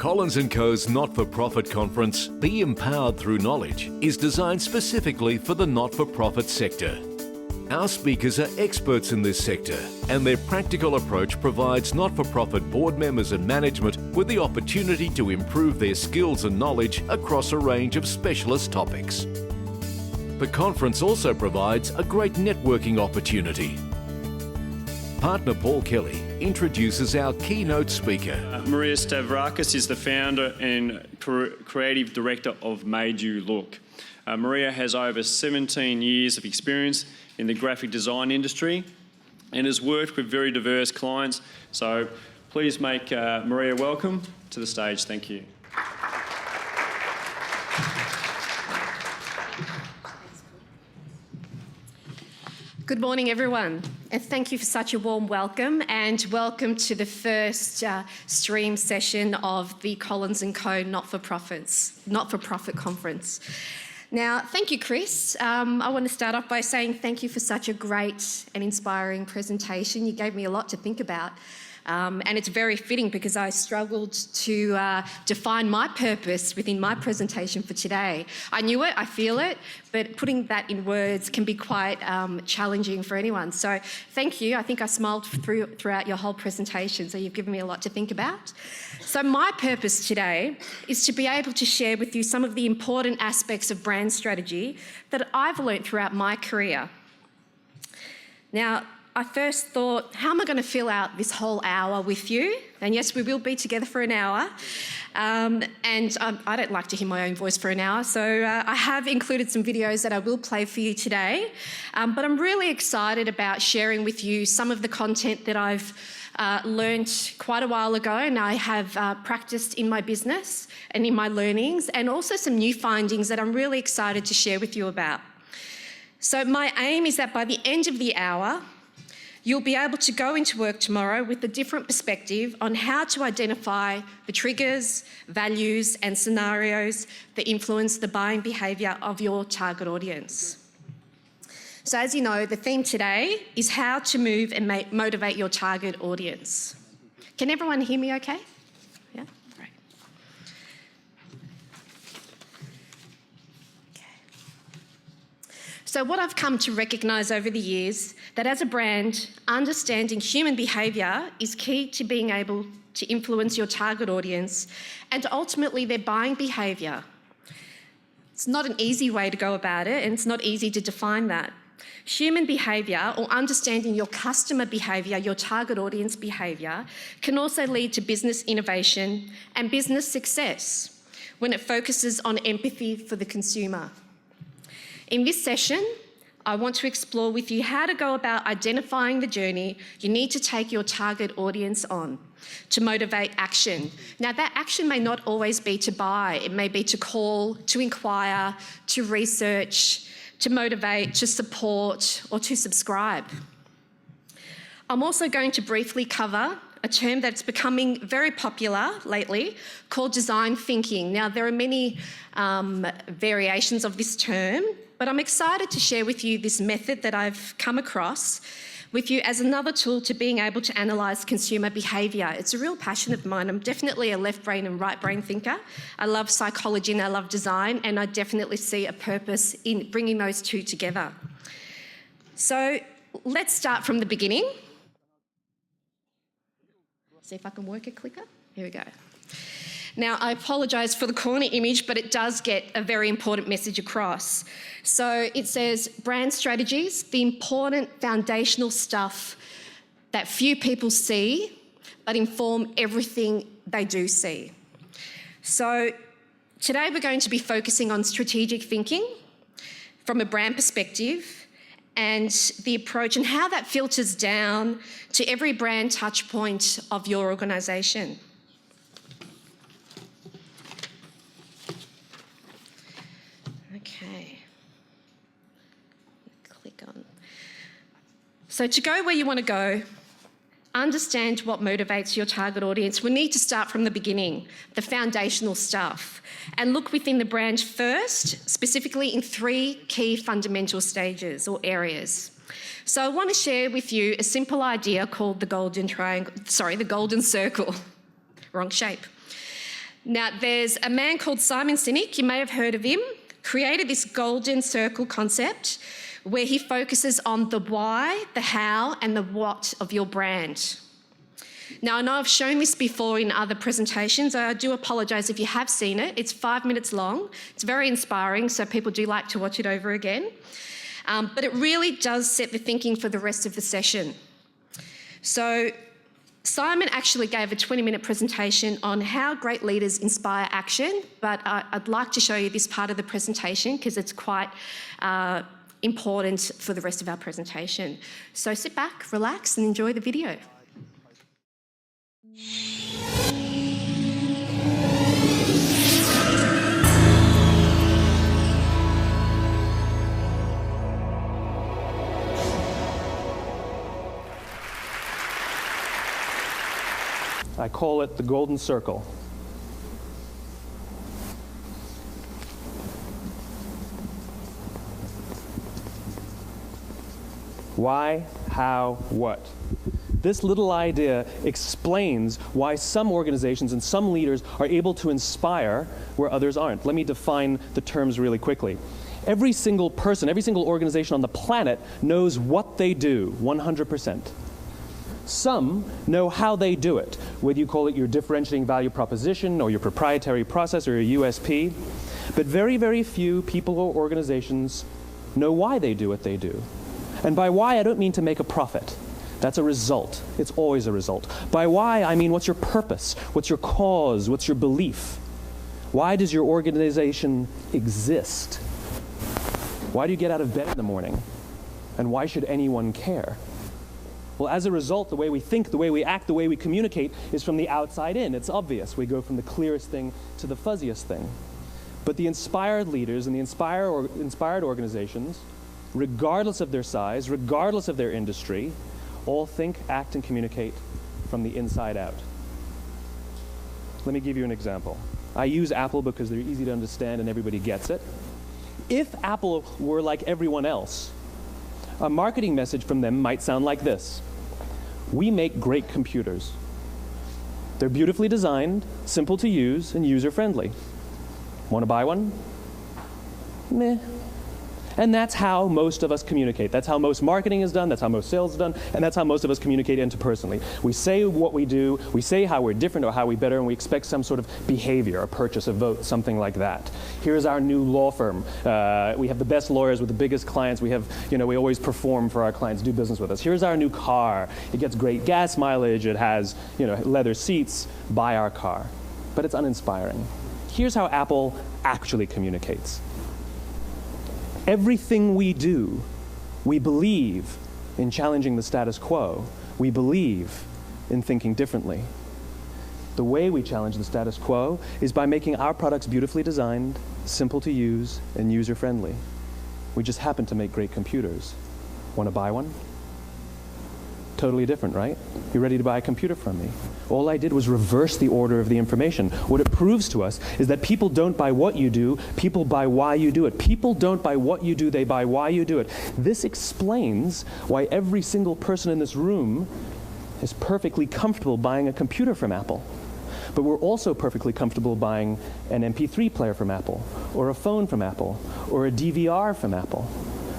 Collins & Co.'s not-for-profit conference, Be Empowered Through Knowledge, is designed specifically for the not-for-profit sector. Our speakers are experts in this sector, and their practical approach provides not-for-profit board members and management with the opportunity to improve their skills and knowledge across a range of specialist topics. The conference also provides a great networking opportunity. Partner Paul Kelly introduces our keynote speaker. Maria Stavrakis is the founder and creative director of Made You Look. Maria has over 17 years of experience in the graphic design industry and has worked with very diverse clients. So please make Maria welcome to the stage. Thank you. Good morning, everyone, and thank you for such a warm welcome, and welcome to the first stream session of the Collins & Co. not-for-profit conference. Now, thank you, Chris. I want to start off by saying thank you for such a great and inspiring presentation. You gave me a lot to think about. And it's very fitting because I struggled to define my purpose within my presentation for today. I knew it, I feel it, but putting that in words can be quite challenging for anyone. So thank you. I think I smiled throughout your whole presentation, so you've given me a lot to think about. So my purpose today is to be able to share with you some of the important aspects of brand strategy that I've learnt throughout my career. Now, I first thought, how am I going to fill out this whole hour with you? And yes, we will be together for an hour. I don't like to hear my own voice for an hour, so I have included some videos that I will play for you today. But I'm really excited about sharing with you some of the content that I've learnt quite a while ago, and I have practiced in my business and in my learnings, and also some new findings that I'm really excited to share with you about. So my aim is that by the end of the hour, you'll be able to go into work tomorrow with a different perspective on how to identify the triggers, values, and scenarios that influence the buying behaviour of your target audience. So as you know, the theme today is how to move and motivate your target audience. Can everyone hear me okay? Yeah? Great. So what I've come to recognise over the years, that as a brand, understanding human behaviour is key to being able to influence your target audience and ultimately their buying behaviour. It's not an easy way to go about it, and it's not easy to define that. Human behaviour, or understanding your customer behaviour, your target audience behaviour, can also lead to business innovation and business success when it focuses on empathy for the consumer. In this session, I want to explore with you how to go about identifying the journey you need to take your target audience on to motivate action. Now, that action may not always be to buy. It may be to call, to inquire, to research, to motivate, to support, or to subscribe. I'm also going to briefly cover a term that's becoming very popular lately called design thinking. Now, there are many variations of this term, but I'm excited to share with you this method that I've come across with you as another tool to being able to analyse consumer behaviour. It's a real passion of mine. I'm definitely a left brain and right brain thinker. I love psychology and I love design, and I definitely see a purpose in bringing those two together. So let's start from the beginning. See if I can work a clicker. Here we go. Now, I apologise for the corner image, but it does get a very important message across. So it says, brand strategies, the important foundational stuff that few people see, but inform everything they do see. So today we're going to be focusing on strategic thinking from a brand perspective, and the approach and how that filters down to every brand touch point of your organisation. Okay. Click on. So to go where you want to go, understand what motivates your target audience. We need to start from the beginning, the foundational stuff, and look within the brand first, specifically in 3 key fundamental stages or areas. So I want to share with you a simple idea called the golden circle. Wrong shape. Now, there's a man called Simon Sinek, you may have heard of him, created this golden circle concept where he focuses on the why, the how, and the what of your brand. Now, I know I've shown this before in other presentations. I do apologise if you have seen it. It's 5 minutes long. It's very inspiring, so people do like to watch it over again. But it really does set the thinking for the rest of the session. So Simon actually gave a 20-minute presentation on how great leaders inspire action, but I'd like to show you this part of the presentation because it's quite important for the rest of our presentation. So sit back, relax, and enjoy the video. I call it the golden circle. Why, how, what? This little idea explains why some organizations and some leaders are able to inspire where others aren't. Let me define the terms really quickly. Every single person, every single organization on the planet knows what they do, 100%. Some know how they do it, whether you call it your differentiating value proposition or your proprietary process or your USP. But very, very few people or organizations know why they do what they do. And by why, I don't mean to make a profit. That's a result. It's always a result. By why, I mean what's your purpose? What's your cause? What's your belief? Why does your organization exist? Why do you get out of bed in the morning? And why should anyone care? Well, as a result, the way we think, the way we act, the way we communicate is from the outside in. It's obvious. We go from the clearest thing to the fuzziest thing. But the inspired leaders and the inspired organizations, regardless of their size, regardless of their industry, all think, act, and communicate from the inside out. Let me give you an example. I use Apple because they're easy to understand and everybody gets it. If Apple were like everyone else, a marketing message from them might sound like this. We make great computers. They're beautifully designed, simple to use, and user-friendly. Want to buy one? Meh. And that's how most of us communicate. That's how most marketing is done, that's how most sales is done, and that's how most of us communicate interpersonally. We say what we do, we say how we're different or how we better, and we expect some sort of behavior, a purchase, a vote, something like that. Here's our new law firm. We have the best lawyers with the biggest clients. We have, we always perform for our clients, do business with us. Here's our new car. It gets great gas mileage. It has, leather seats. Buy our car. But it's uninspiring. Here's how Apple actually communicates. Everything we do, we believe in challenging the status quo. We believe in thinking differently. The way we challenge the status quo is by making our products beautifully designed, simple to use, and user-friendly. We just happen to make great computers. Want to buy one? Totally different, right? You're ready to buy a computer from me. All I did was reverse the order of the information. What it proves to us is that people don't buy what you do, people buy why you do it. People don't buy what you do, they buy why you do it. This explains why every single person in this room is perfectly comfortable buying a computer from Apple. But we're also perfectly comfortable buying an MP3 player from Apple, or a phone from Apple, or a DVR from Apple.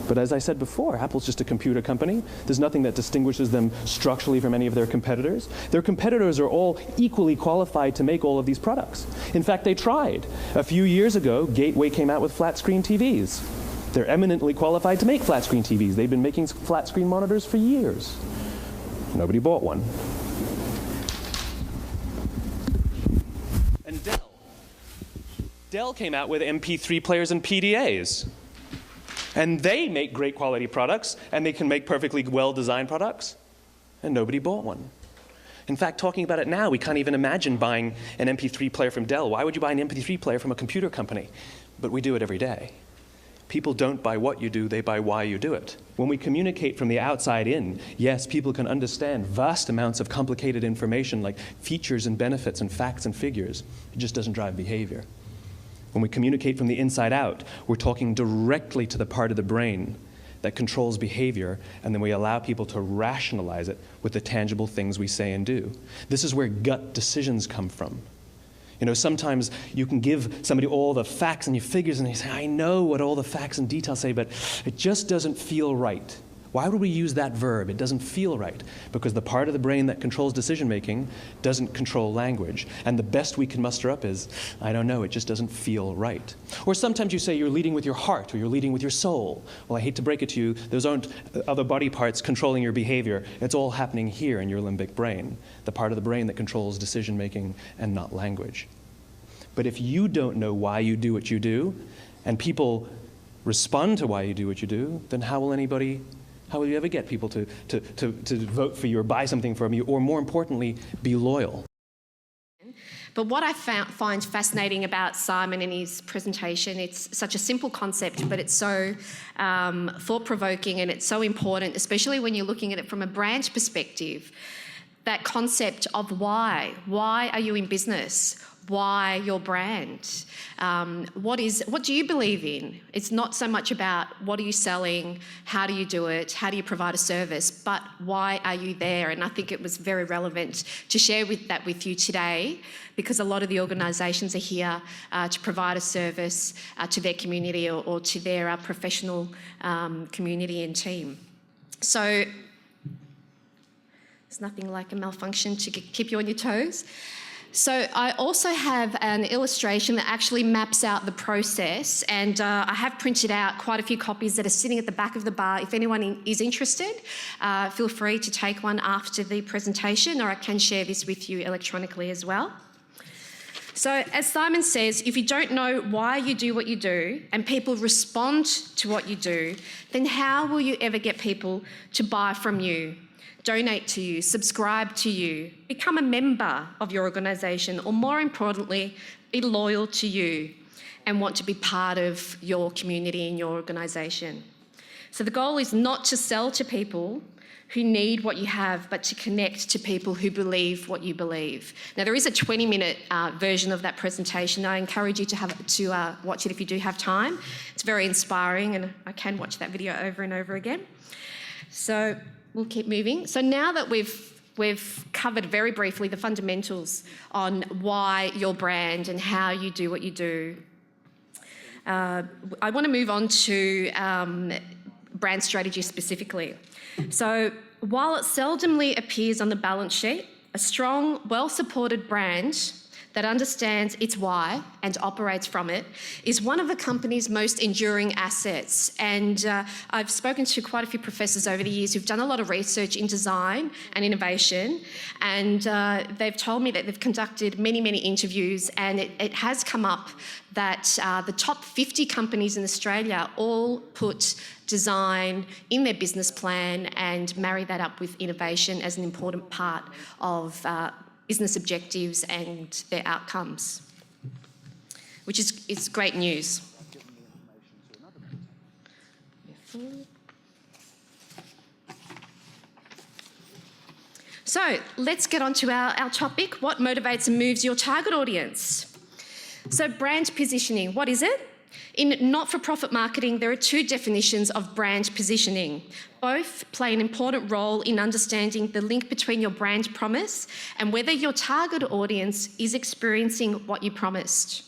But as I said before, Apple's just a computer company. There's nothing that distinguishes them structurally from any of their competitors. Their competitors are all equally qualified to make all of these products. In fact, they tried. A few years ago, Gateway came out with flat-screen TVs. They're eminently qualified to make flat-screen TVs. They've been making flat-screen monitors for years. Nobody bought one. And Dell came out with MP3 players and PDAs. And they make great quality products, and they can make perfectly well-designed products, and nobody bought one. In fact, talking about it now, we can't even imagine buying an MP3 player from Dell. Why would you buy an MP3 player from a computer company? But we do it every day. People don't buy what you do, they buy why you do it. When we communicate from the outside in, yes, people can understand vast amounts of complicated information like features and benefits and facts and figures. It just doesn't drive behavior. When we communicate from the inside out, we're talking directly to the part of the brain that controls behavior, and then we allow people to rationalize it with the tangible things we say and do. This is where gut decisions come from. You know, sometimes you can give somebody all the facts and your figures and they say, I know what all the facts and details say, but it just doesn't feel right. Why would we use that verb? It doesn't feel right. Because the part of the brain that controls decision-making doesn't control language. And the best we can muster up is, I don't know, it just doesn't feel right. Or sometimes you say you're leading with your heart or you're leading with your soul. Well, I hate to break it to you, those aren't other body parts controlling your behavior. It's all happening here in your limbic brain, the part of the brain that controls decision-making and not language. But if you don't know why you do what you do, and people respond to why you do what you do, then how will you ever get people to vote for you or buy something from you, or more importantly, be loyal? But what I find fascinating about Simon and his presentation, it's such a simple concept, but it's so thought-provoking and it's so important, especially when you're looking at it from a brand perspective. That concept of why. Why are you in business? Why your brand? What do you believe in? It's not so much about what are you selling, how do you do it, how do you provide a service, but why are you there? And I think it was very relevant to share that with you today, because a lot of the organisations are here to provide a service to their community or to their professional community and team. So there's nothing like a malfunction to keep you on your toes. So I also have an illustration that actually maps out the process, and I have printed out quite a few copies that are sitting at the back of the bar. If anyone is interested, feel free to take one after the presentation, or I can share this with you electronically as well. So as Simon says, if you don't know why you do what you do and people respond to what you do, then how will you ever get people to buy from you, donate to you, subscribe to you, become a member of your organisation, or more importantly, be loyal to you and want to be part of your community and your organisation? So the goal is not to sell to people who need what you have, but to connect to people who believe what you believe. Now, there is a 20-minute version of that presentation. I encourage you to watch it if you do have time. It's very inspiring, and I can watch that video over and over again. So we'll keep moving. So now that we've covered very briefly the fundamentals on why your brand and how you do what you do, I want to move on to brand strategy specifically. So while it seldomly appears on the balance sheet, a strong, well-supported brand that understands its why and operates from it is one of a company's most enduring assets. And I've spoken to quite a few professors over the years who've done a lot of research in design and innovation, and they've told me that they've conducted many, many interviews, and it has come up that the top 50 companies in Australia all put design in their business plan and marry that up with innovation as an important part of business objectives and their outcomes, which is great news. So let's get on to our topic, what motivates and moves your target audience? So brand positioning, what is it? In not-for-profit marketing, there are two definitions of brand positioning. Both play an important role in understanding the link between your brand promise and whether your target audience is experiencing what you promised.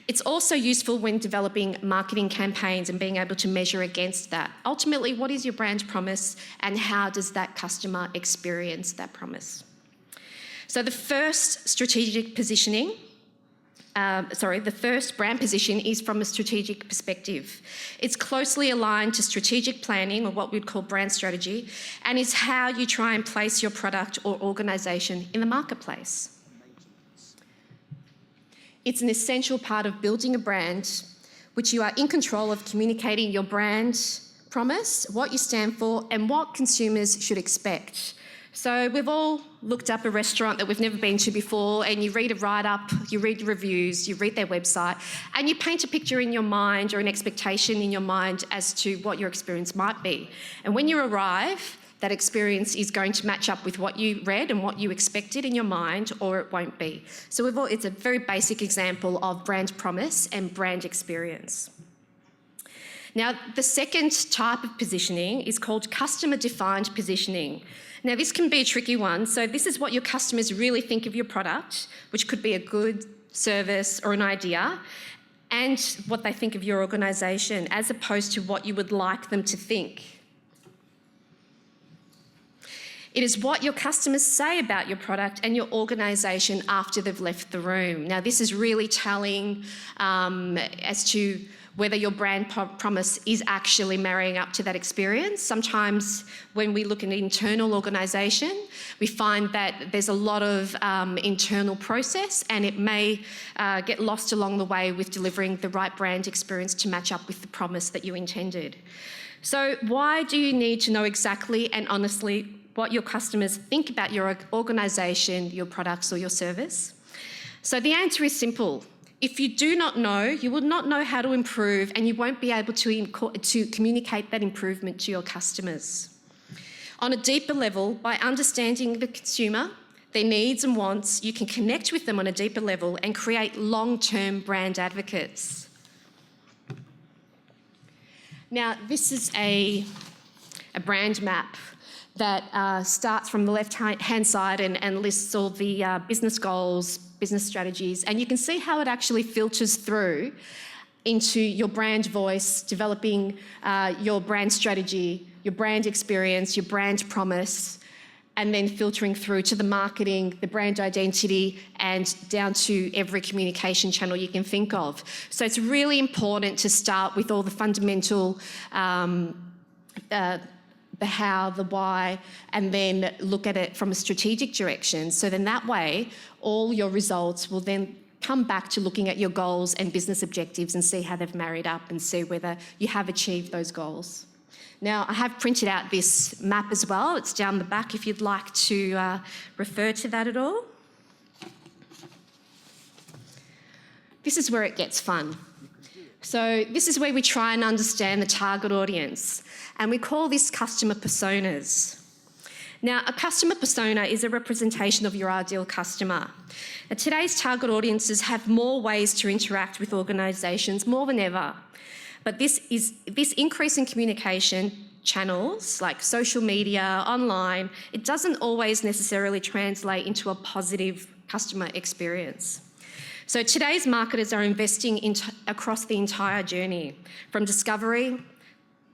It's also useful when developing marketing campaigns and being able to measure against that. Ultimately, what is your brand promise and how does that customer experience that promise? So the first brand position is from a strategic perspective. It's closely aligned to strategic planning, or what we'd call brand strategy, and is how you try and place your product or organisation in the marketplace. It's an essential part of building a brand, which you are in control of communicating your brand promise, what you stand for, and what consumers should expect. So we've all looked up a restaurant that we've never been to before, and you read a write-up, you read the reviews, you read their website, and you paint a picture in your mind or an expectation in your mind as to what your experience might be. And when you arrive, that experience is going to match up with what you read and what you expected in your mind, or it won't be. So it's a very basic example of brand promise and brand experience. Now, the second type of positioning is called customer-defined positioning. Now, this can be a tricky one. So this is what your customers really think of your product, which could be a good, service, or an idea, and what they think of your organisation, as opposed to what you would like them to think. It is what your customers say about your product and your organisation after they've left the room. Now, this is really telling as to whether your brand promise is actually marrying up to that experience. Sometimes when we look at an internal organisation, we find that there's a lot of internal process, and it may get lost along the way with delivering the right brand experience to match up with the promise that you intended. So why do you need to know exactly and honestly what your customers think about your organisation, your products, or your service? So the answer is simple. If you do not know, you will not know how to improve, and you won't be able to communicate that improvement to your customers. On a deeper level, by understanding the consumer, their needs and wants, you can connect with them on a deeper level and create long-term brand advocates. Now, this is a brand map that starts from the left-hand side and lists all the business goals, business strategies, and you can see how it actually filters through into your brand voice, developing your brand strategy, your brand experience, your brand promise, and then filtering through to the marketing, the brand identity, and down to every communication channel you can think of. So it's really important to start with all the fundamental the how, the why, and then look at it from a strategic direction. So then that way, all your results will then come back to looking at your goals and business objectives and see how they've married up and see whether you have achieved those goals. Now, I have printed out this map as well. It's down the back if you'd like to refer to that at all. This is where it gets fun. So this is where we try and understand the target audience, and we call this customer personas. Now, a customer persona is a representation of your ideal customer. Now, today's target audiences have more ways to interact with organisations, more than ever. But this increase in communication channels like social media, online, it doesn't always necessarily translate into a positive customer experience. So today's marketers are investing across the entire journey, from discovery,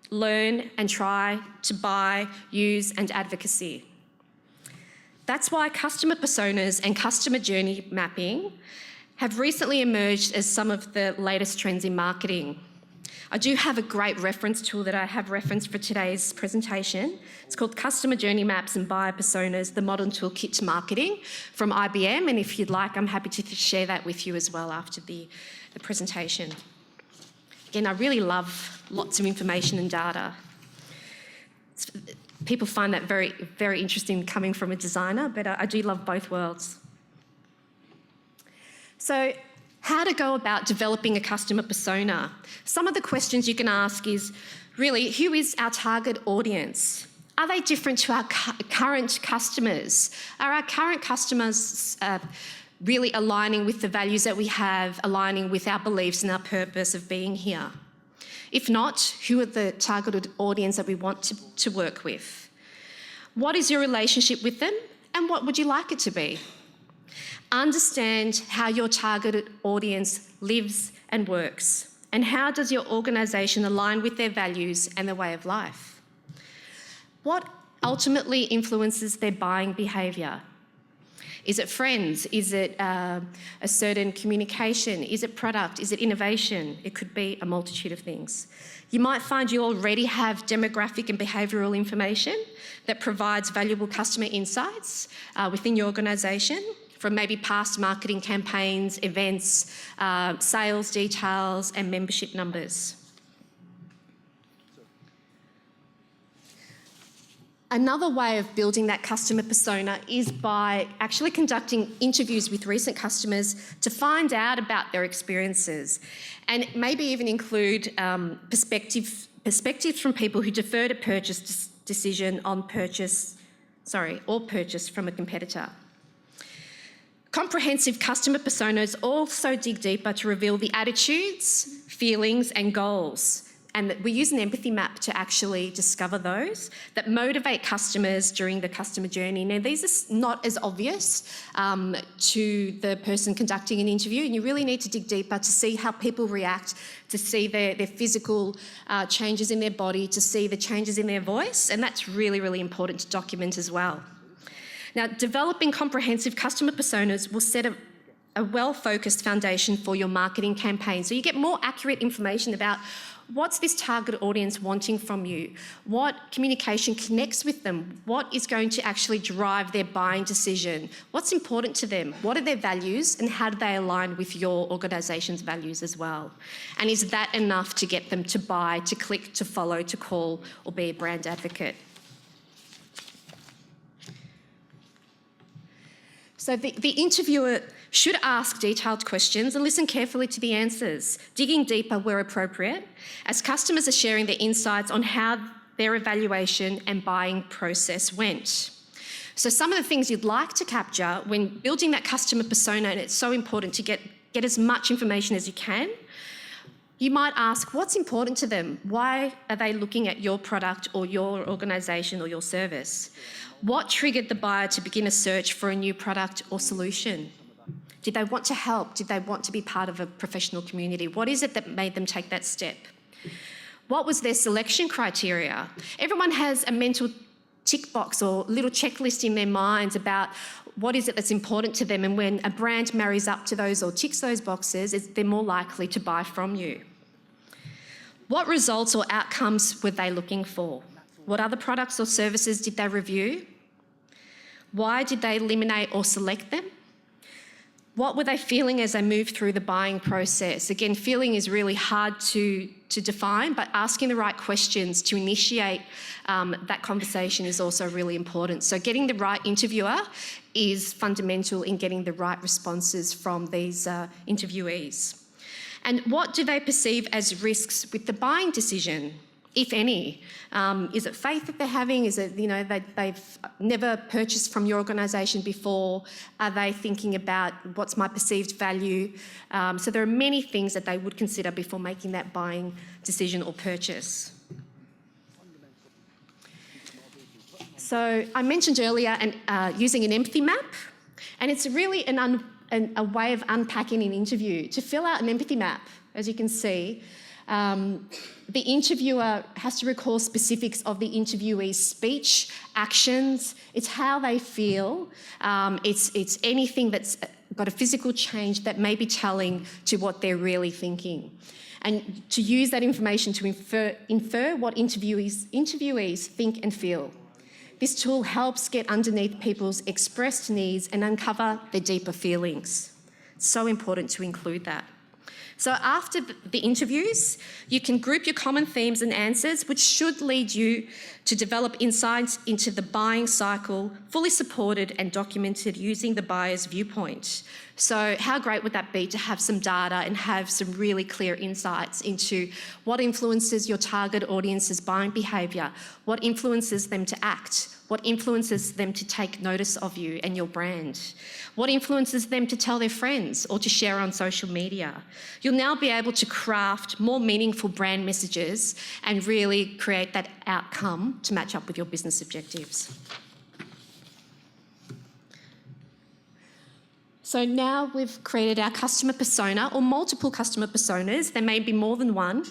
learn and try, to buy, use, and advocacy. That's why customer personas and customer journey mapping have recently emerged as some of the latest trends in marketing. I do have a great reference tool that I have referenced for today's presentation. It's called Customer Journey Maps and Buyer Personas, the Modern Toolkit to Marketing from IBM. And if you'd like, I'm happy to share that with you as well after the presentation. Again, I really love lots of information and data. People find that very, very interesting coming from a designer, but I do love both worlds. So, how to go about developing a customer persona. Some of the questions you can ask is, really, who is our target audience? Are they different to our current customers? Are our current customers really aligning with the values that we have, aligning with our beliefs and our purpose of being here? If not, who are the targeted audience that we want to work with? What is your relationship with them, and what would you like it to be? Understand how your targeted audience lives and works, and how does your organisation align with their values and their way of life? What ultimately influences their buying behaviour? Is it friends? Is it a certain communication? Is it product? Is it innovation? It could be a multitude of things. You might find you already have demographic and behavioural information that provides valuable customer insights within your organisation, from maybe past marketing campaigns, events, sales details, and membership numbers. Another way of building that customer persona is by actually conducting interviews with recent customers to find out about their experiences, and maybe even include perspectives from people who deferred a purchase decision or purchase from a competitor. Comprehensive customer personas also dig deeper to reveal the attitudes, feelings, and goals and that we use an empathy map to actually discover those that motivate customers during the customer journey. Now, these are not as obvious to the person conducting an interview, and you really need to dig deeper to see how people react, to see their physical changes in their body, to see the changes in their voice, and that's really, really important to document as well. Now, developing comprehensive customer personas will set a well-focused foundation for your marketing campaign. So you get more accurate information about what's this target audience wanting from you, what communication connects with them, what is going to actually drive their buying decision, what's important to them, what are their values, and how do they align with your organisation's values as well. And is that enough to get them to buy, to click, to follow, to call, or be a brand advocate? So the interviewer should ask detailed questions and listen carefully to the answers, digging deeper where appropriate, as customers are sharing their insights on how their evaluation and buying process went. So some of the things you'd like to capture when building that customer persona, and it's so important to get as much information as you can, you might ask, what's important to them? Why are they looking at your product or your organisation or your service? What triggered the buyer to begin a search for a new product or solution? Did they want to help? Did they want to be part of a professional community? What is it that made them take that step? What was their selection criteria? Everyone has a mental tick box or little checklist in their minds about what is it that's important to them, and when a brand marries up to those or ticks those boxes, they're more likely to buy from you. What results or outcomes were they looking for? What other products or services did they review? Why did they eliminate or select them? What were they feeling as they moved through the buying process? Again, feeling is really hard to define, but asking the right questions to initiate that conversation is also really important. So getting the right interviewer is fundamental in getting the right responses from these interviewees. And what do they perceive as risks with the buying decision, if any? Is it faith that they're having? Is it, they've never purchased from your organisation before? Are they thinking about what's my perceived value? So there are many things that they would consider before making that buying decision or purchase. So I mentioned earlier using an empathy map, and it's really a way of unpacking an interview. To fill out an empathy map, as you can see, the interviewer has to recall specifics of the interviewee's speech, actions, it's how they feel, it's anything that's got a physical change that may be telling to what they're really thinking. And to use that information to infer what interviewees think and feel. This tool helps get underneath people's expressed needs and uncover their deeper feelings. It's so important to include that. So after the interviews, you can group your common themes and answers, which should lead you to develop insights into the buying cycle, fully supported and documented using the buyer's viewpoint. So how great would that be to have some data and have some really clear insights into what influences your target audience's buying behaviour, what influences them to act, what influences them to take notice of you and your brand, what influences them to tell their friends or to share on social media. You'll now be able to craft more meaningful brand messages and really create that outcome to match up with your business objectives. So now we've created our customer persona, or multiple customer personas, there may be more than one.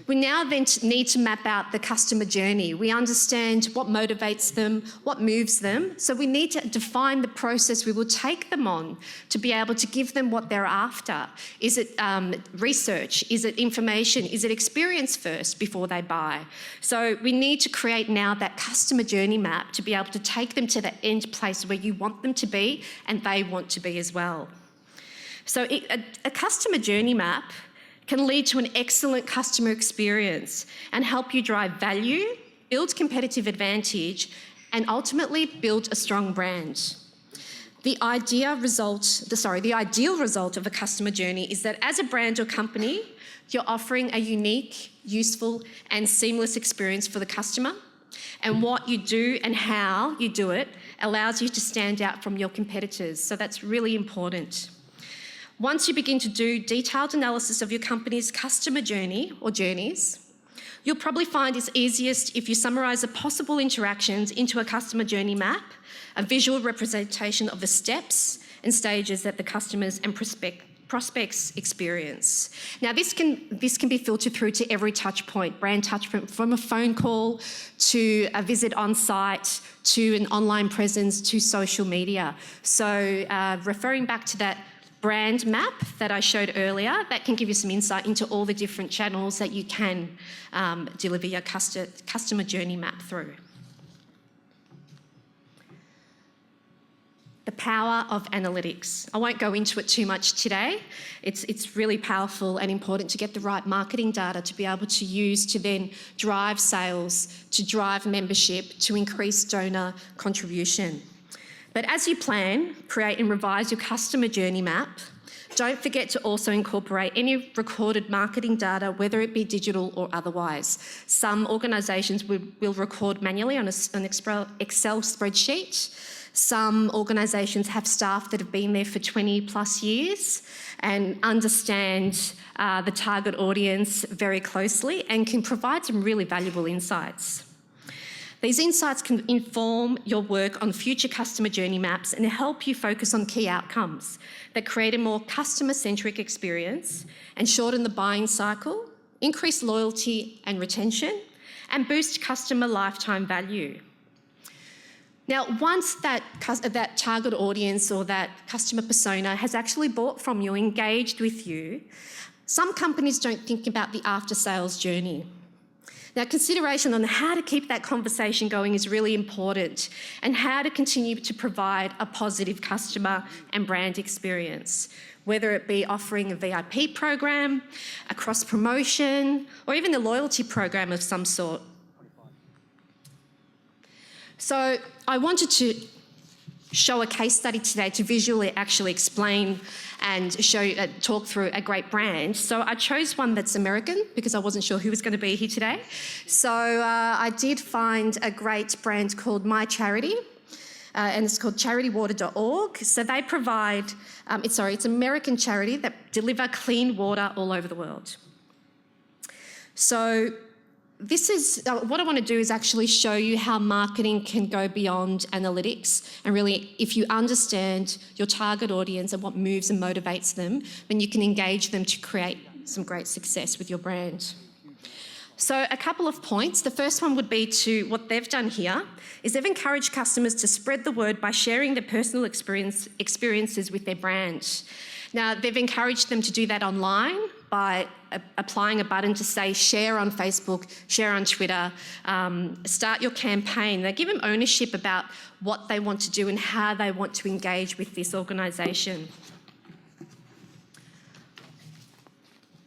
We now then need to map out the customer journey. We understand what motivates them, what moves them. So we need to define the process we will take them on to be able to give them what they're after. Is it research? Is it information? Is it experience first before they buy? So we need to create now that customer journey map to be able to take them to the end place where you want them to be and they want to be as well. So a customer journey map can lead to an excellent customer experience and help you drive value, build competitive advantage, and ultimately build a strong brand. The ideal result of a customer journey is that as a brand or company, you're offering a unique, useful, and seamless experience for the customer. And what you do and how you do it allows you to stand out from your competitors. So that's really important. Once you begin to do detailed analysis of your company's customer journey or journeys, You'll probably find it's easiest if you summarise the possible interactions into a customer journey map, a visual representation of the steps and stages that the customers and prospects experience. Now, this can be filtered through to every touch point, brand touch point, from a phone call to a visit on site to an online presence to social media. So referring back to that brand map that I showed earlier, that can give you some insight into all the different channels that you can deliver your customer journey map through. The power of analytics. I won't go into it too much today. It's really powerful and important to get the right marketing data to be able to use to then drive sales, to drive membership, to increase donor contribution. But as you plan, create and revise your customer journey map, don't forget to also incorporate any recorded marketing data, whether it be digital or otherwise. Some organisations will record manually on an Excel spreadsheet. Some organisations have staff that have been there for 20 plus years and understand the target audience very closely and can provide some really valuable insights. These insights can inform your work on future customer journey maps and help you focus on key outcomes that create a more customer-centric experience and shorten the buying cycle, increase loyalty and retention, and boost customer lifetime value. Now, once that target audience or that customer persona has actually bought from you, engaged with you, some companies don't think about the after-sales journey. Now, consideration on how to keep that conversation going is really important, and how to continue to provide a positive customer and brand experience, whether it be offering a VIP program, a cross-promotion, or even a loyalty program of some sort. So I wanted to show a case study today to visually actually explain and talk through a great brand. So I chose one that's American because I wasn't sure who was going to be here today. So I did find a great brand called My Charity, and it's called charitywater.org. So they provide, it's an American charity that deliver clean water all over the world. So this is, what I want to do is actually show you how marketing can go beyond analytics, and really, if you understand your target audience and what moves and motivates them, then you can engage them to create some great success with your brand. So a couple of points. The first one would be to what they've done here is they've encouraged customers to spread the word by sharing their personal experiences with their brand. Now, they've encouraged them to do that online by applying a button to say share on Facebook, share on Twitter, start your campaign. They give them ownership about what they want to do and how they want to engage with this organisation.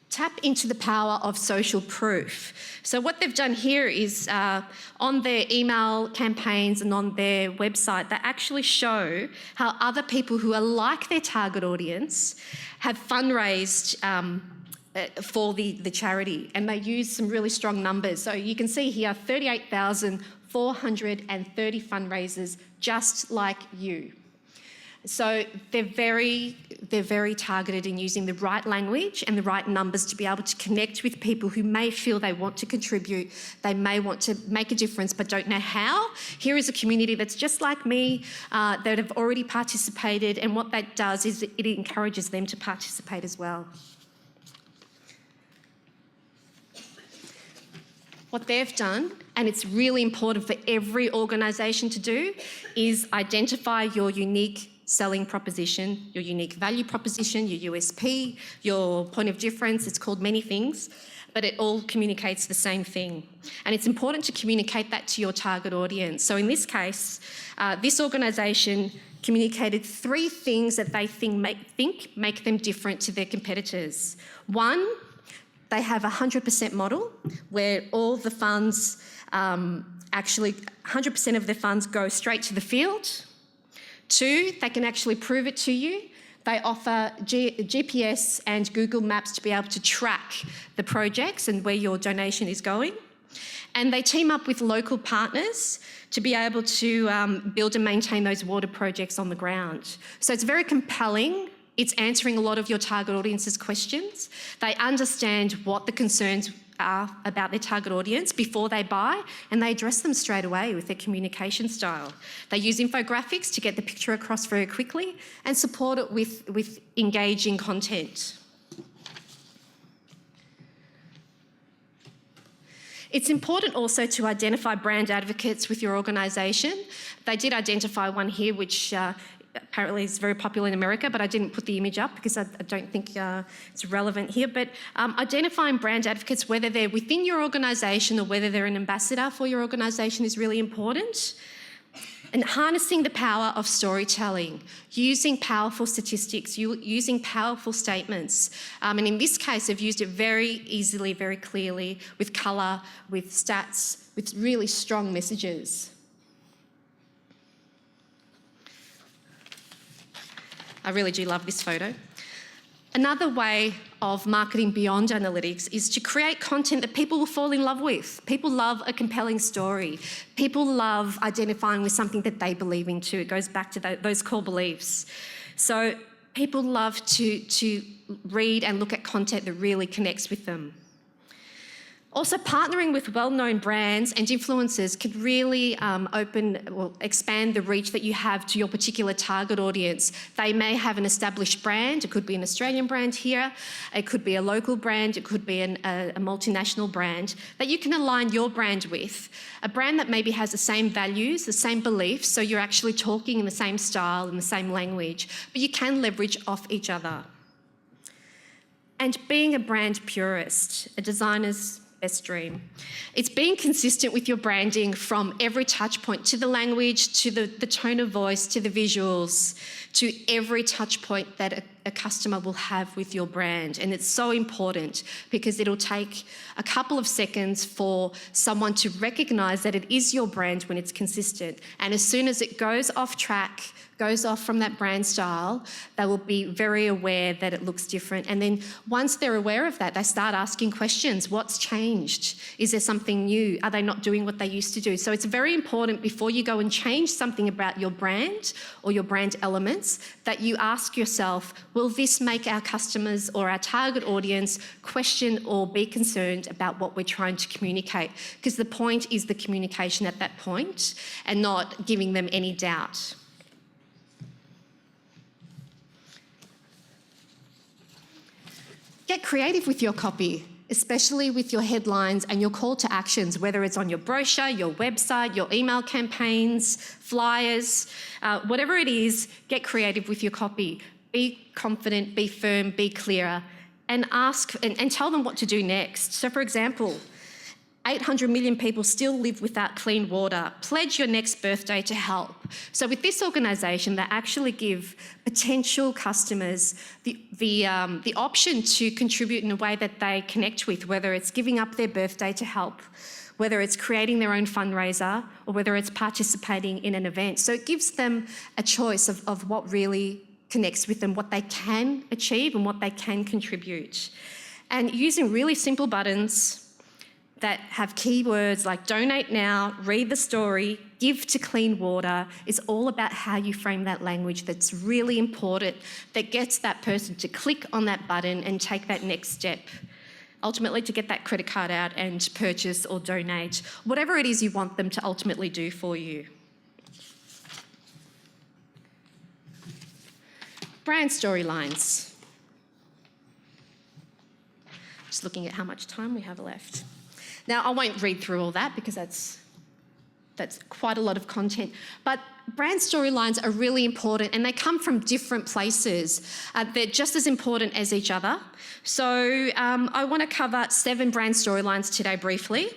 Tap into the power of social proof. So what they've done here is on their email campaigns and on their website, they actually show how other people who are like their target audience have fundraised for the charity, and they use some really strong numbers. So you can see here 38,430 fundraisers just like you. So they're very targeted in using the right language and the right numbers to be able to connect with people who may feel they want to contribute, they may want to make a difference but don't know how. Here is a community that's just like me that have already participated, and what that does is it encourages them to participate as well. What they've done, and it's really important for every organisation to do, is identify your unique selling proposition, your unique value proposition, your USP, your point of difference. It's called many things, but it all communicates the same thing. And it's important to communicate that to your target audience. So in this case, this organisation communicated 3 things that they think make them different to their competitors. One, they have a 100% model where all the funds, 100% of the funds go straight to the field. 2, they can actually prove it to you. They offer GPS and Google Maps to be able to track the projects and where your donation is going. And they team up with local partners to be able to build and maintain those water projects on the ground. So it's very compelling. It's answering a lot of your target audience's questions. They understand what the concerns are about their target audience before they buy, and they address them straight away with their communication style. They use infographics to get the picture across very quickly and support it with engaging content. It's important also to identify brand advocates with your organisation. They did identify one here, which apparently is very popular in America, but I didn't put the image up because I don't think it's relevant here. But identifying brand advocates, whether they're within your organisation or whether they're an ambassador for your organisation, is really important. And harnessing the power of storytelling, using powerful statistics, using powerful statements. And in this case, I've used it very easily, very clearly, with colour, with stats, with really strong messages. I really do love this photo. Another way of marketing beyond analytics is to create content that people will fall in love with. People love a compelling story. People love identifying with something that they believe in too. It goes back to those core beliefs. So people love to read and look at content that really connects with them. Also, partnering with well-known brands and influencers could really expand the reach that you have to your particular target audience. They may have an established brand. It could be an Australian brand here. It could be a local brand. It could be a multinational brand that you can align your brand with. A brand that maybe has the same values, the same beliefs, so you're actually talking in the same style, in the same language, but you can leverage off each other. And being a brand purist, a designer's best dream. It's being consistent with your branding from every touch point, to the language, to the tone of voice, to the visuals, to every touch point that a customer will have with your brand. And it's so important because it'll take a couple of seconds for someone to recognise that it is your brand when it's consistent. And as soon as it goes off track, goes off from that brand style, they will be very aware that it looks different. And then once they're aware of that, they start asking questions. What's changed? Is there something new? Are they not doing what they used to do? So it's very important before you go and change something about your brand or your brand elements that you ask yourself, will this make our customers or our target audience question or be concerned about what we're trying to communicate? Because the point is the communication at that point and not giving them any doubt. Get creative with your copy, especially with your headlines and your call to actions, whether it's on your brochure, your website, your email campaigns, flyers, whatever it is, get creative with your copy. Be confident, be firm, be clear, and ask and tell them what to do next. So for example, 800 million people still live without clean water. Pledge your next birthday to help. So with this organisation, they actually give potential customers the option to contribute in a way that they connect with, whether it's giving up their birthday to help, whether it's creating their own fundraiser, or whether it's participating in an event. So it gives them a choice of what really connects with them, what they can achieve and what they can contribute. And using really simple buttons that have keywords like donate now, read the story, give to clean water, is all about how you frame that language that's really important, that gets that person to click on that button and take that next step, ultimately to get that credit card out and purchase or donate, whatever it is you want them to ultimately do for you. Brand storylines. Just looking at how much time we have left. Now, I won't read through all that because that's quite a lot of content. But brand storylines are really important and they come from different places. They're just as important as each other. So I want to cover 7 brand storylines today briefly.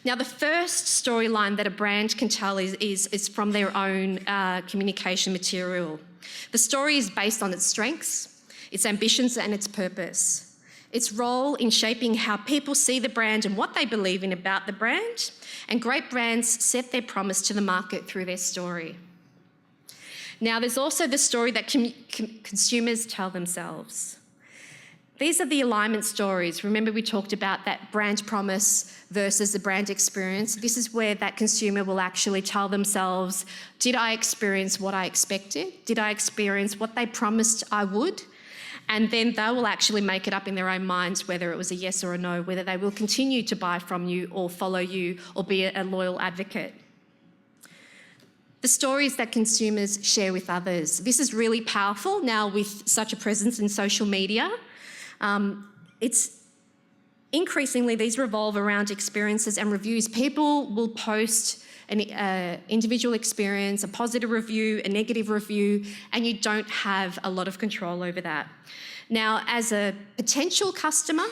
Now, the first storyline that a brand can tell is from their own communication material. The story is based on its strengths, its ambitions and its purpose. Its role in shaping how people see the brand and what they believe in about the brand. And great brands set their promise to the market through their story. Now, there's also the story that consumers tell themselves. These are the alignment stories. Remember, we talked about that brand promise versus the brand experience. This is where that consumer will actually tell themselves, did I experience what I expected? Did I experience what they promised I would? And then they will actually make it up in their own minds whether it was a yes or a no, whether they will continue to buy from you or follow you or be a loyal advocate. The stories that consumers share with others. This is really powerful now with such a presence in social media. It's increasingly, these revolve around experiences and reviews. People will post an individual experience, a positive review, a negative review, and you don't have a lot of control over that. Now, as a potential customer,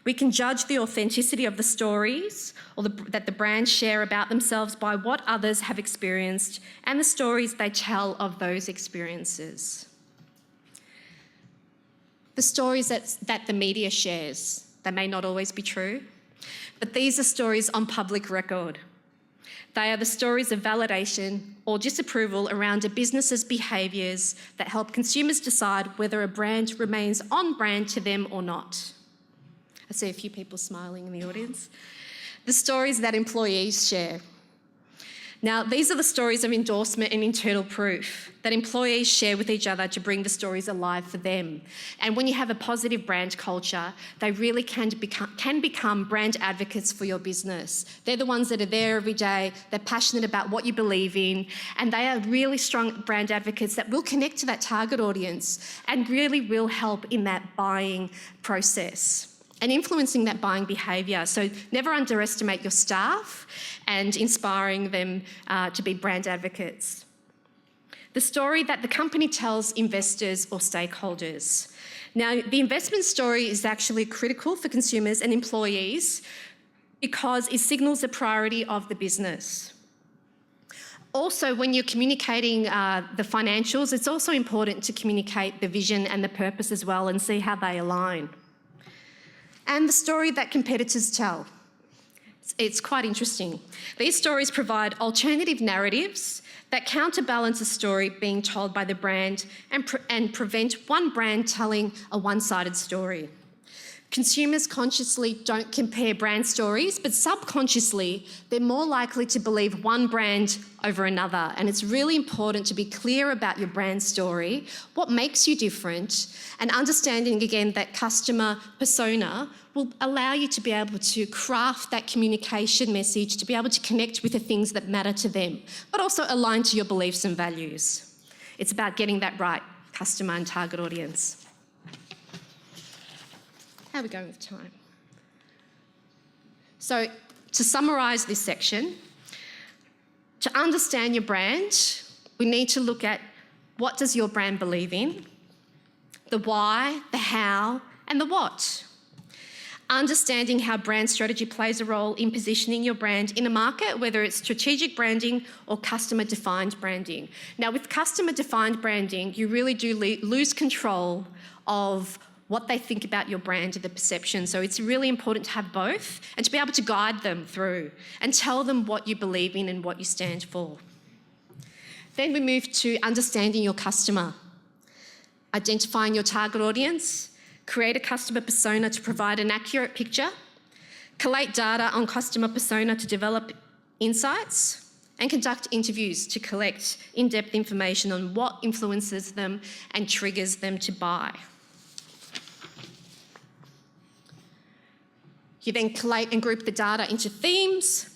we can judge the authenticity of the stories that the brands share about themselves by what others have experienced and the stories they tell of those experiences. The stories that the media shares, they may not always be true, but these are stories on public record. They are the stories of validation or disapproval around a business's behaviours that help consumers decide whether a brand remains on brand to them or not. I see a few people smiling in the audience. The stories that employees share. Now, these are the stories of endorsement and internal proof that employees share with each other to bring the stories alive for them. And when you have a positive brand culture, they really can become brand advocates for your business. They're the ones that are there every day, they're passionate about what you believe in, and they are really strong brand advocates that will connect to that target audience and really will help in that buying process and influencing that buying behaviour. So never underestimate your staff and inspiring them to be brand advocates. The story that the company tells investors or stakeholders. Now, the investment story is actually critical for consumers and employees because it signals the priority of the business. Also, when you're communicating the financials, it's also important to communicate the vision and the purpose as well and see how they align. And the story that competitors tell. It's quite interesting. These stories provide alternative narratives that counterbalance a story being told by the brand and prevent one brand telling a one-sided story. Consumers consciously don't compare brand stories, but subconsciously, they're more likely to believe one brand over another. And it's really important to be clear about your brand story, what makes you different, and understanding again that customer persona will allow you to be able to craft that communication message, to be able to connect with the things that matter to them, but also align to your beliefs and values. It's about getting that right customer and target audience. How are we going with time? So, to summarise this section, to understand your brand, we need to look at what does your brand believe in, the why, the how, and the what. Understanding how brand strategy plays a role in positioning your brand in a market, whether it's strategic branding or customer-defined branding. Now, with customer-defined branding, you really do lose control of what they think about your brand and the perception. So it's really important to have both and to be able to guide them through and tell them what you believe in and what you stand for. Then we move to understanding your customer, identifying your target audience, create a customer persona to provide an accurate picture, collate data on customer persona to develop insights, and conduct interviews to collect in-depth information on what influences them and triggers them to buy. You then collate and group the data into themes.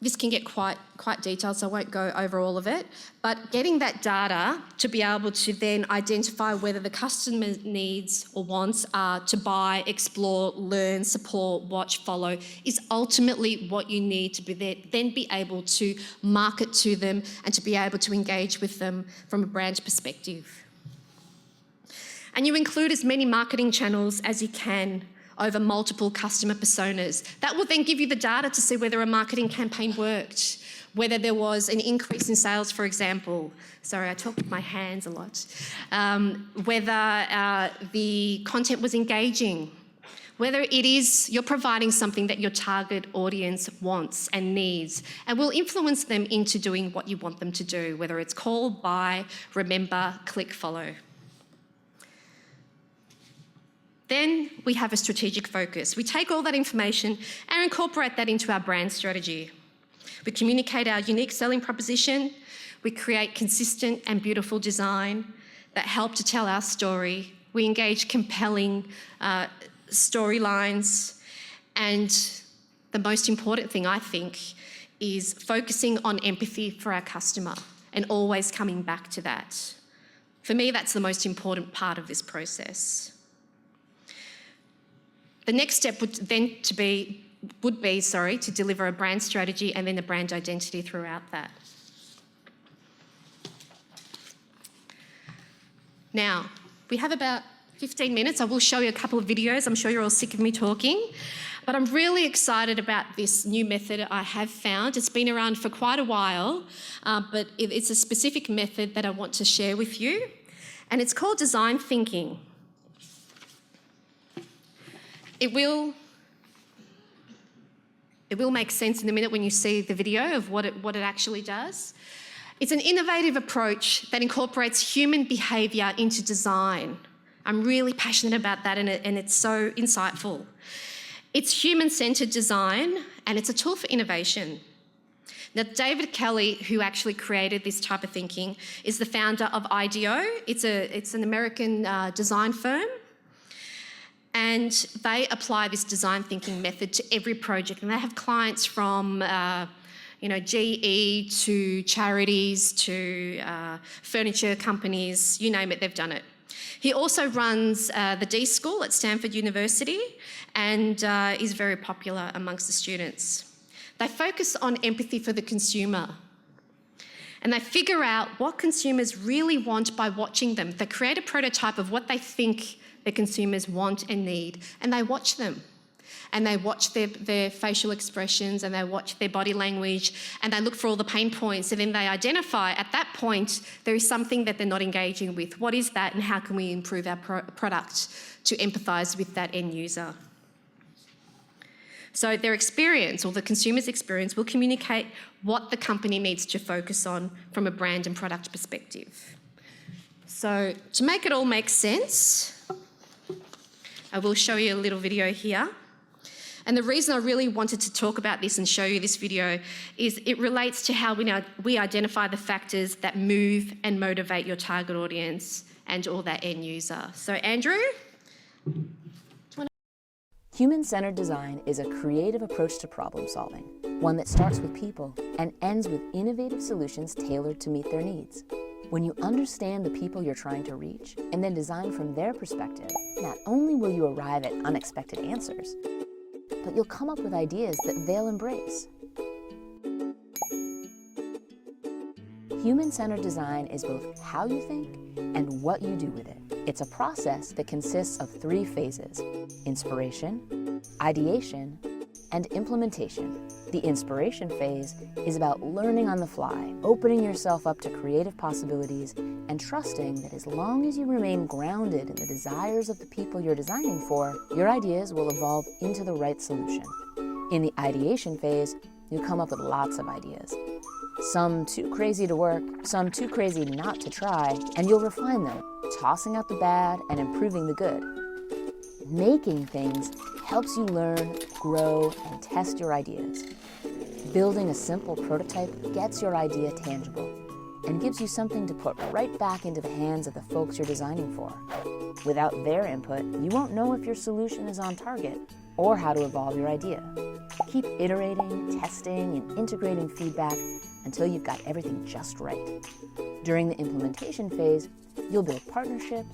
This can get quite detailed, so I won't go over all of it. But getting that data to be able to then identify whether the customer needs or wants are to buy, explore, learn, support, watch, follow is ultimately what you need to be there, then be able to market to them and to be able to engage with them from a brand perspective. And you include as many marketing channels as you can over multiple customer personas. That will then give you the data to see whether a marketing campaign worked, whether there was an increase in sales, for example. Sorry, I talk with my hands a lot. Whether the content was engaging, whether it is you're providing something that your target audience wants and needs and will influence them into doing what you want them to do, whether it's call, buy, remember, click, follow. Then we have a strategic focus. We take all that information and incorporate that into our brand strategy. We communicate our unique selling proposition. We create consistent and beautiful design that help to tell our story. We engage compelling storylines. And the most important thing, I think, is focusing on empathy for our customer and always coming back to that. For me, that's the most important part of this process. The next step would then be to deliver a brand strategy and then a brand identity throughout that. Now, we have about 15 minutes. I will show you a couple of videos. I'm sure you're all sick of me talking, but I'm really excited about this new method I have found. It's been around for quite a while, but it's a specific method that I want to share with you, and it's called design thinking. It will make sense in a minute when you see the video of what it actually does. It's an innovative approach that incorporates human behaviour into design. I'm really passionate about that, and it's so insightful. It's human-centred design, and it's a tool for innovation. Now, David Kelly, who actually created this type of thinking, is the founder of IDEO. It's an American design firm, and they apply this design thinking method to every project, and they have clients from GE to charities to furniture companies, you name it, they've done it. He also runs the D School at Stanford University and is very popular amongst the students. They focus on empathy for the consumer, and they figure out what consumers really want by watching them. They create a prototype of what they think their consumers want and need, and they watch them. And they watch their facial expressions, and they watch their body language, and they look for all the pain points, and then they identify at that point there is something that they're not engaging with. What is that, and how can we improve our product to empathise with that end user? So their experience, or the consumer's experience, will communicate what the company needs to focus on from a brand and product perspective. So to make it all make sense, I will show you a little video here. And the reason I really wanted to talk about this and show you this video is it relates to how we identify the factors that move and motivate your target audience and or that end user. So Andrew? Human-centered design is a creative approach to problem solving, one that starts with people and ends with innovative solutions tailored to meet their needs. When you understand the people you're trying to reach and then design from their perspective, not only will you arrive at unexpected answers, but you'll come up with ideas that they'll embrace. Human-centered design is both how you think and what you do with it. It's a process that consists of 3 phases: inspiration, ideation, and implementation. The inspiration phase is about learning on the fly, opening yourself up to creative possibilities, and trusting that as long as you remain grounded in the desires of the people you're designing for, your ideas will evolve into the right solution. In the ideation phase, you'll come up with lots of ideas. Some too crazy to work, some too crazy not to try, and you'll refine them, tossing out the bad and improving the good. Making things helps you learn, grow, and test your ideas. Building a simple prototype gets your idea tangible and gives you something to put right back into the hands of the folks you're designing for. Without their input, you won't know if your solution is on target or how to evolve your idea. Keep iterating, testing, and integrating feedback until you've got everything just right. During the implementation phase, you'll build partnerships,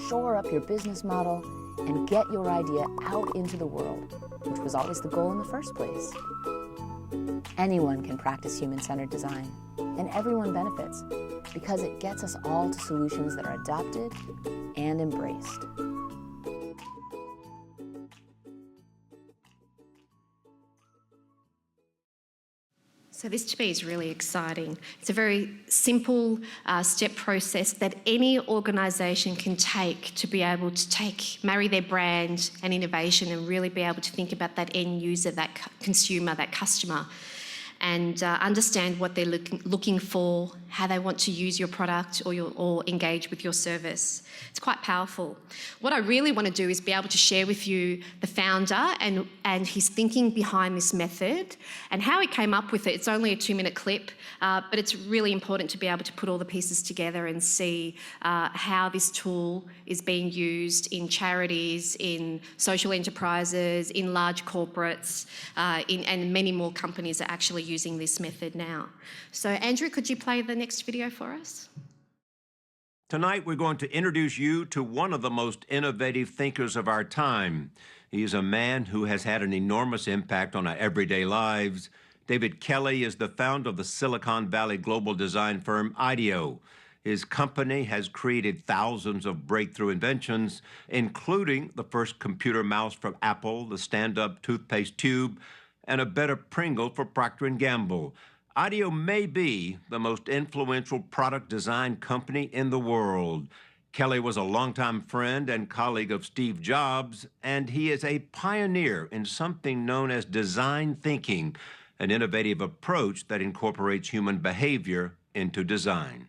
shore up your business model, and get your idea out into the world, which was always the goal in the first place. Anyone can practice human-centered design, and everyone benefits because it gets us all to solutions that are adopted and embraced. So this to me is really exciting. It's a very simple step process that any organisation can take to be able to marry their brand and innovation and really be able to think about that end user, that consumer, that customer, and understand what they're looking for, how they want to use your product or engage with your service. It's quite powerful. What I really want to do is be able to share with you the founder and his thinking behind this method and how he came up with it. It's only a 2-minute clip, but it's really important to be able to put all the pieces together and see how this tool is being used in charities, in social enterprises, in large corporates, and many more companies are actually using this method now. So Andrew, could you play the next video for us? Tonight, we're going to introduce you to one of the most innovative thinkers of our time. He's a man who has had an enormous impact on our everyday lives. David Kelly is the founder of the Silicon Valley global design firm IDEO. His company has created thousands of breakthrough inventions, including the first computer mouse from Apple, the stand-up toothpaste tube, and a better Pringle for Procter & Gamble. IDEO may be the most influential product design company in the world. Kelly was a longtime friend and colleague of Steve Jobs, and he is a pioneer in something known as design thinking, an innovative approach that incorporates human behavior into design.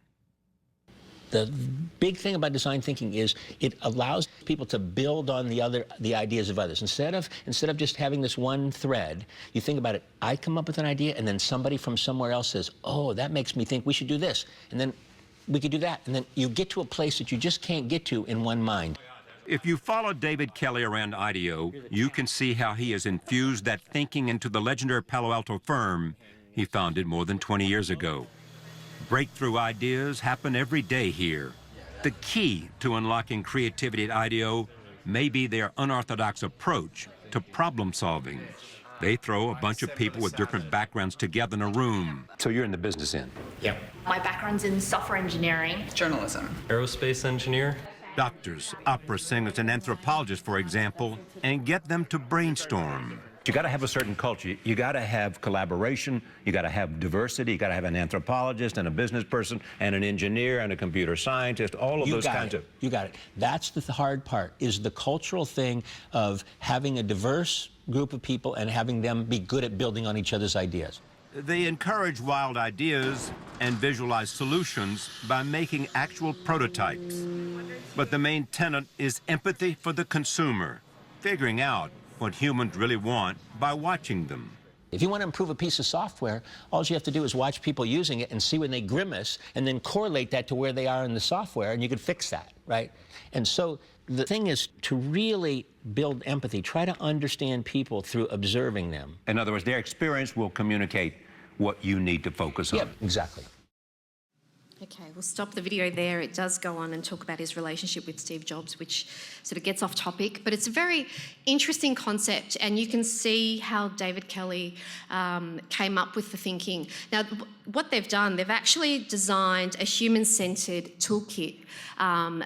The big thing about design thinking is it allows people to build on the ideas of others. Instead of just having this one thread, you think about it, I come up with an idea and then somebody from somewhere else says, oh, that makes me think we should do this. And then we could do that. And then you get to a place that you just can't get to in one mind. If you follow David Kelly around IDEO, you can see how he has infused that thinking into the legendary Palo Alto firm he founded more than 20 years ago. Breakthrough ideas happen every day here. The key to unlocking creativity at IDEO may be their unorthodox approach to problem solving. They throw a bunch of people with different backgrounds together in a room. So you're in the business end? Yep. My background's in software engineering. Journalism. Aerospace engineer. Doctors, opera singers, and anthropologists, for example, and get them to brainstorm. You got to have a certain culture. You got to have collaboration. You got to have diversity. You got to have an anthropologist and a business person and an engineer and a computer scientist, all of those kinds of... You got it. That's the hard part, is the cultural thing of having a diverse group of people and having them be good at building on each other's ideas. They encourage wild ideas and visualize solutions by making actual prototypes. But the main tenet is empathy for the consumer, figuring out what humans really want by watching them. If you want to improve a piece of software, all you have to do is watch people using it and see when they grimace and then correlate that to where they are in the software, and you could fix that, right? And so the thing is to really build empathy, try to understand people through observing them. In other words, their experience will communicate what you need to focus on. Yep, exactly. Okay, we'll stop the video there. It does go on and talk about his relationship with Steve Jobs, which sort of gets off topic, but it's a very interesting concept, and you can see how David Kelly came up with the thinking. Now, what they've done, they've actually designed a human-centred toolkit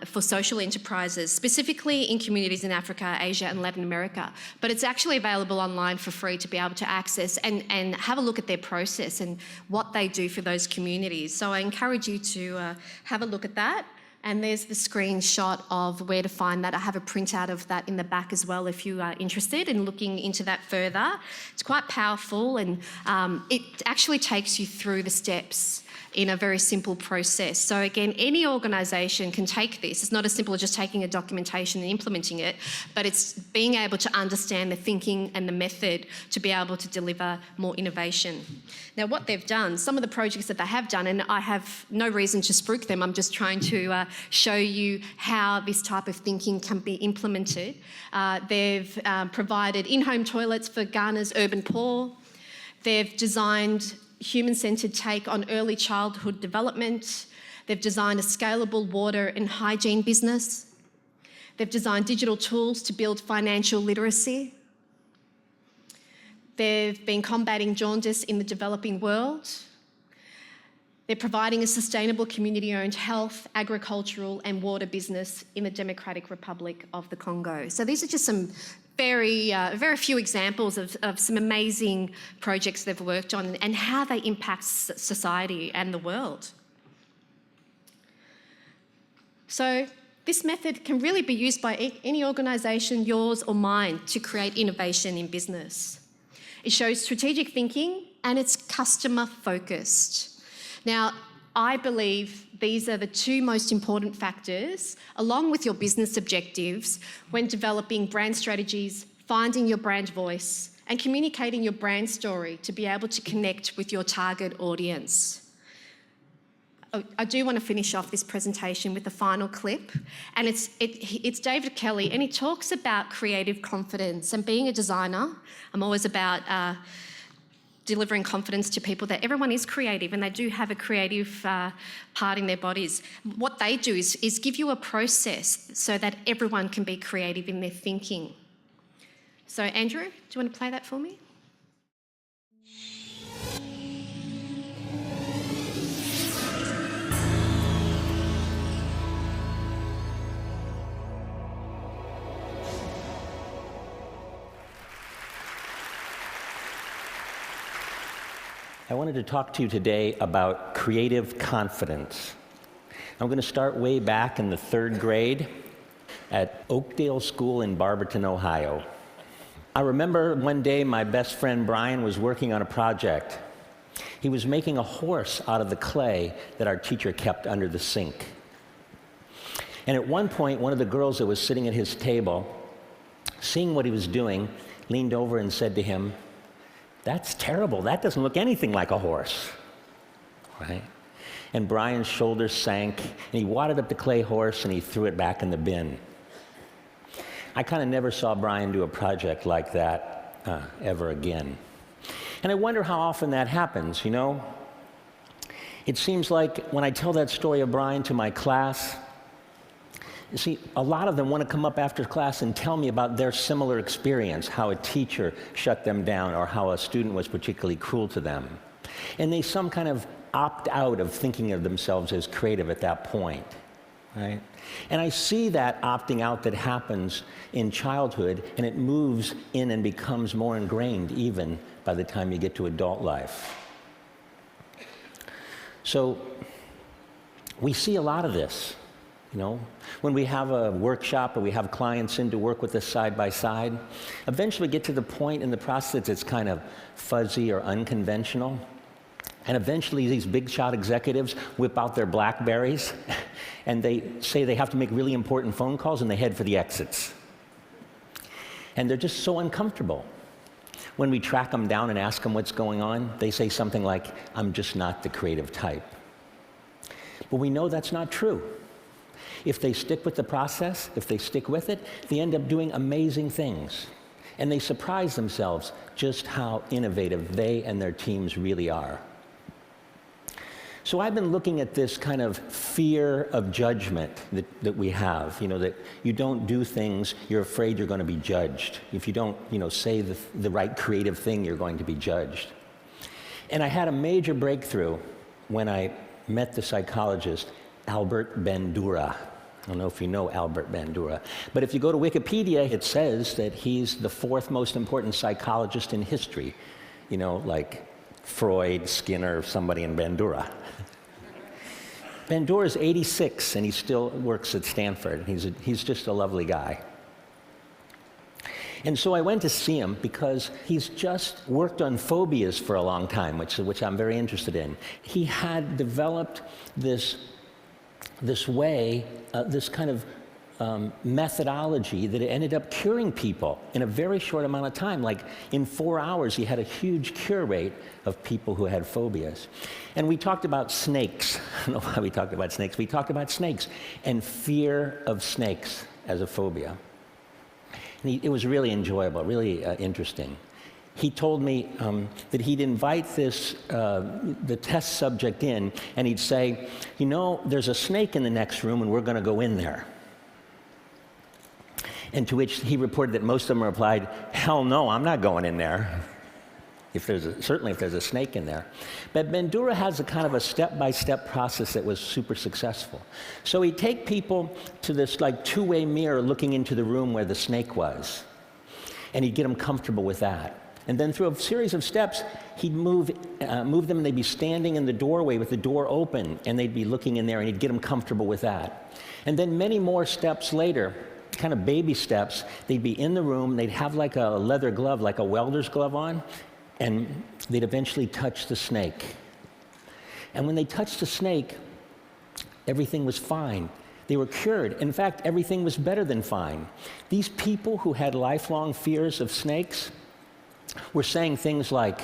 for social enterprises, specifically in communities in Africa, Asia and Latin America. But it's actually available online for free to be able to access and have a look at their process and what they do for those communities. So I encourage you to have a look at that. And there's the screenshot of where to find that. I have a printout of that in the back as well if you are interested in looking into that further. It's quite powerful, and it actually takes you through the steps in a very simple process. So again, any organisation can take this. It's not as simple as just taking a documentation and implementing it, but it's being able to understand the thinking and the method to be able to deliver more innovation. Now, what they've done, some of the projects that they have done, and I have no reason to spruik them, I'm just trying to show you how this type of thinking can be implemented. They've provided in-home toilets for Ghana's urban poor. They've designed human-centred take on early childhood development. They've designed a scalable water and hygiene business. They've designed digital tools to build financial literacy. They've been combating jaundice in the developing world. They're providing a sustainable community-owned health, agricultural and water business in the Democratic Republic of the Congo. So these are just some very few examples of some amazing projects they've worked on and how they impact society and the world. So this method can really be used by any organisation, yours or mine, to create innovation in business. It shows strategic thinking and it's customer focused. Now, I believe these are the two most important factors, along with your business objectives, when developing brand strategies, finding your brand voice, and communicating your brand story to be able to connect with your target audience. I do want to finish off this presentation with a final clip, and it's David Kelly, and he talks about creative confidence. And being a designer, I'm always about delivering confidence to people that everyone is creative and they do have a creative part in their bodies. What they do is give you a process so that everyone can be creative in their thinking. So Andrew, do you want to play that for me? I wanted to talk to you today about creative confidence. I'm going to start way back in the 3rd grade at Oakdale School in Barberton, Ohio. I remember one day my best friend Brian was working on a project. He was making a horse out of the clay that our teacher kept under the sink. And at one point, one of the girls that was sitting at his table, seeing what he was doing, leaned over and said to him, "That's terrible. That doesn't look anything like a horse." Right? And Brian's shoulders sank, and he wadded up the clay horse and he threw it back in the bin. I kind of never saw Brian do a project like that ever again. And I wonder how often that happens, you know? It seems like when I tell that story of Brian to my class, you see, a lot of them want to come up after class and tell me about their similar experience, how a teacher shut them down or how a student was particularly cruel to them. And they some kind of opt out of thinking of themselves as creative at that point, right? And I see that opting out that happens in childhood, and it moves in and becomes more ingrained even by the time you get to adult life. So we see a lot of this. You know, when we have a workshop or we have clients in to work with us side by side, eventually we get to the point in the process that's kind of fuzzy or unconventional. And eventually these big shot executives whip out their BlackBerries and they say they have to make really important phone calls and they head for the exits. And they're just so uncomfortable. When we track them down and ask them what's going on, they say something like, "I'm just not the creative type." But we know that's not true. If they stick with the process, if they stick with it, they end up doing amazing things. And they surprise themselves just how innovative they and their teams really are. So I've been looking at this kind of fear of judgment that we have, you know, that you don't do things, you're afraid you're going to be judged. If you don't, you know, say the right creative thing, you're going to be judged. And I had a major breakthrough when I met the psychologist, Albert Bandura. I don't know if you know Albert Bandura, but if you go to Wikipedia, it says that he's the 4th most important psychologist in history. You know, like Freud, Skinner, somebody in Bandura. Bandura is 86 and he still works at Stanford. He's just a lovely guy. And so I went to see him because he's just worked on phobias for a long time, which I'm very interested in. He had developed this way, this kind of methodology that ended up curing people in a very short amount of time. Like in 4 hours, he had a huge cure rate of people who had phobias. And we talked about snakes. I don't know why we talked about snakes. We talked about snakes and fear of snakes as a phobia. And it was really enjoyable, really interesting. He told me that he'd invite the test subject in, and he'd say, "You know, there's a snake in the next room, and we're going to go in there." And to which he reported that most of them replied, "Hell no, I'm not going in there." Certainly if there's a snake in there. But Bandura has a kind of a step-by-step process that was super successful. So he'd take people to this like two-way mirror looking into the room where the snake was, and he'd get them comfortable with that. And then through a series of steps, he'd move them, and they'd be standing in the doorway with the door open, and they'd be looking in there, and he'd get them comfortable with that. And then many more steps later, kind of baby steps, they'd be in the room, they'd have like a leather glove, like a welder's glove on, and they'd eventually touch the snake. And when they touched the snake, everything was fine. They were cured. In fact, everything was better than fine. These people who had lifelong fears of snakes were saying things like,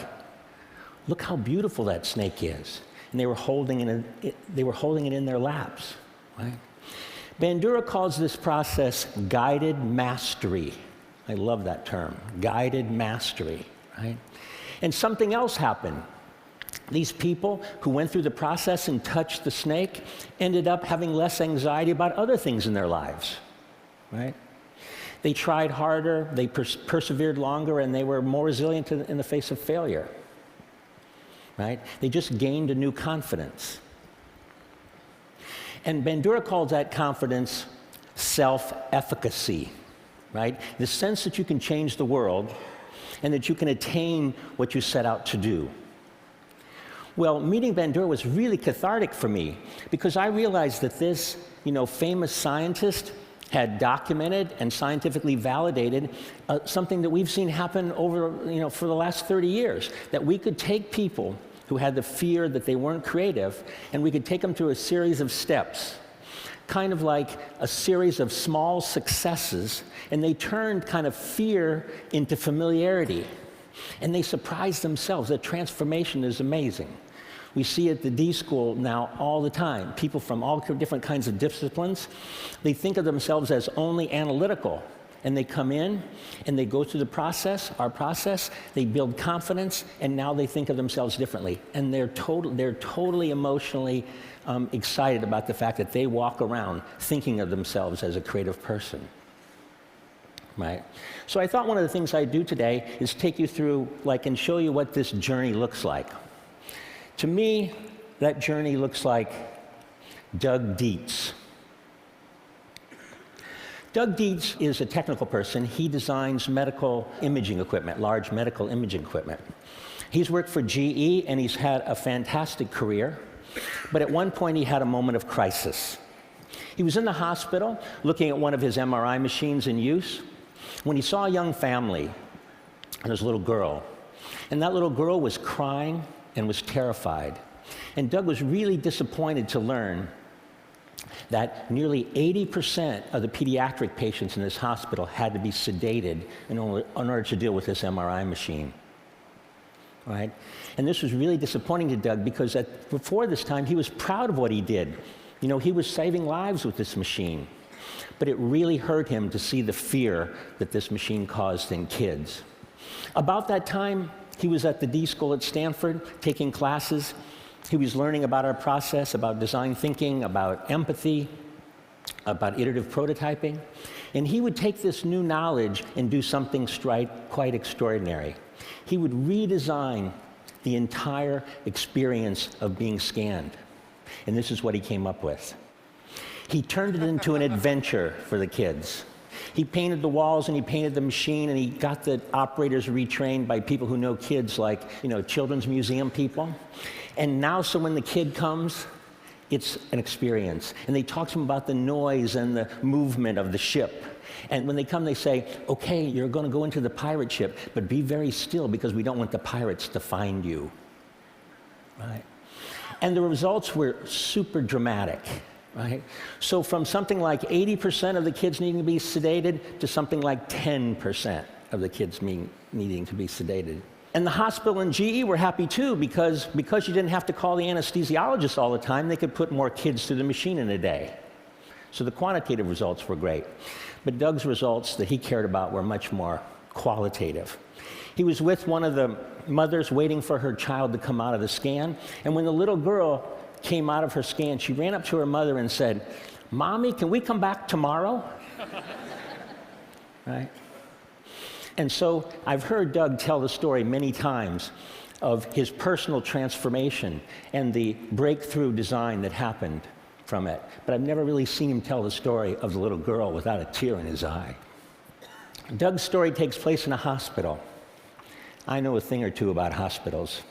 look how beautiful that snake is. And they were holding it in their laps, right? Bandura calls this process guided mastery. I love that term, guided mastery, right? And something else happened. These people who went through the process and touched the snake ended up having less anxiety about other things in their lives, right? They tried harder, they persevered longer, and they were more resilient in the face of failure, right? They just gained a new confidence. And Bandura calls that confidence self-efficacy, right? The sense that you can change the world and that you can attain what you set out to do. Well, meeting Bandura was really cathartic for me because I realized that this, famous scientist had documented and scientifically validated something that we've seen happen over, for the last 30 years, that we could take people who had the fear that they weren't creative, and we could take them through a series of steps, kind of like a series of small successes, and they turned kind of fear into familiarity. And they surprised themselves. The transformation is amazing. We see at the D School now all the time, people from all different kinds of disciplines, they think of themselves as only analytical. And they come in and they go through the process, our process, they build confidence, and now they think of themselves differently. And they're totally emotionally excited about the fact that they walk around thinking of themselves as a creative person. Right? So I thought one of the things I'd do today is take you through, and show you what this journey looks like. To me, that journey looks like Doug Dietz. Doug Dietz is a technical person. He designs medical imaging equipment, large medical imaging equipment. He's worked for GE, and he's had a fantastic career. But at one point, he had a moment of crisis. He was in the hospital looking at one of his MRI machines in use when he saw a young family and his little girl. And that little girl was crying and was terrified. And Doug was really disappointed to learn that nearly 80% of the pediatric patients in this hospital had to be sedated in order to deal with this MRI machine, right? And this was really disappointing to Doug because before this time, he was proud of what he did. He was saving lives with this machine. But it really hurt him to see the fear that this machine caused in kids. About that time, he was at the D School at Stanford taking classes. He was learning about our process, about design thinking, about empathy, about iterative prototyping. And he would take this new knowledge and do something quite extraordinary. He would redesign the entire experience of being scanned. And this is what he came up with. He turned it into an adventure for the kids. He painted the walls and he painted the machine, and he got the operators retrained by people who know kids, like, children's museum people. And now, so when the kid comes, it's an experience. And they talk to him about the noise and the movement of the ship. And when they come, they say, okay, you're going to go into the pirate ship, but be very still because we don't want the pirates to find you. Right? And the results were super dramatic. Right? So from something like 80% of the kids needing to be sedated to something like 10% of the kids needing to be sedated. And the hospital and GE were happy too because you didn't have to call the anesthesiologist all the time, they could put more kids through the machine in a day. So the quantitative results were great. But Doug's results that he cared about were much more qualitative. He was with one of the mothers waiting for her child to come out of the scan, and when the little girl came out of her scan, she ran up to her mother and said, "Mommy, can we come back tomorrow?" Right? And so I've heard Doug tell the story many times of his personal transformation and the breakthrough design that happened from it. But I've never really seen him tell the story of the little girl without a tear in his eye. Doug's story takes place in a hospital. I know a thing or two about hospitals.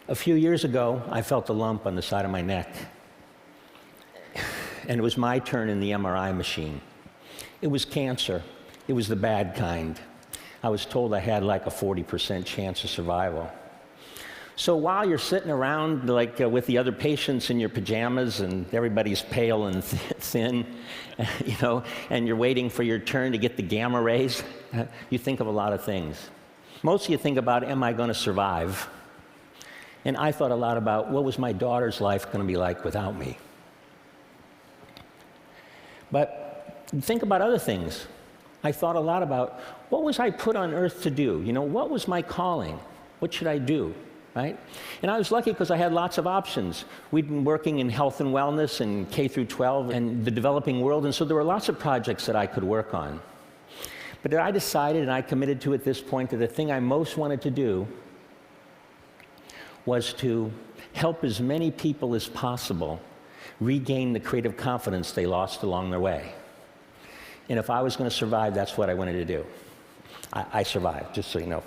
A few years ago, I felt a lump on the side of my neck. And it was my turn in the MRI machine. It was cancer. It was the bad kind. I was told I had like a 40% chance of survival. So while you're sitting around like with the other patients in your pajamas and everybody's pale and thin, you know, and you're waiting for your turn to get the gamma rays, you think of a lot of things. Most of you think about, am I going to survive? And I thought a lot about, what was my daughter's life going to be like without me? But think about other things. I thought a lot about, what was I put on earth to do? You know, what was my calling? What should I do? Right? And I was lucky because I had lots of options. We'd been working in health and wellness and K through 12 and the developing world, and so there were lots of projects that I could work on. But I decided, and I committed to at this point, that the thing I most wanted to do was to help as many people as possible regain the creative confidence they lost along their way. And if I was going to survive, that's what I wanted to do. I survived, just so you know.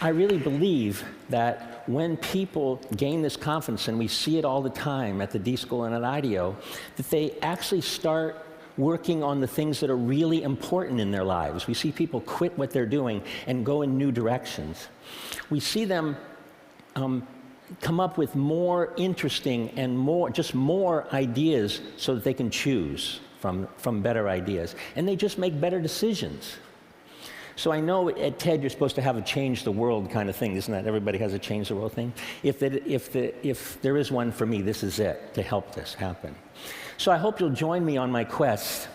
I really believe that when people gain this confidence, and we see it all the time at the D School and at IDEO, that they actually start working on the things that are really important in their lives. We see people quit what they're doing and go in new directions. We see them come up with more interesting and more ideas so that they can choose from better ideas. And they just make better decisions. So I know at TED you're supposed to have a change the world kind of thing, isn't that? Everybody has a change the world thing. If there is one for me, this is it, to help this happen. So I hope you'll join me on my quest.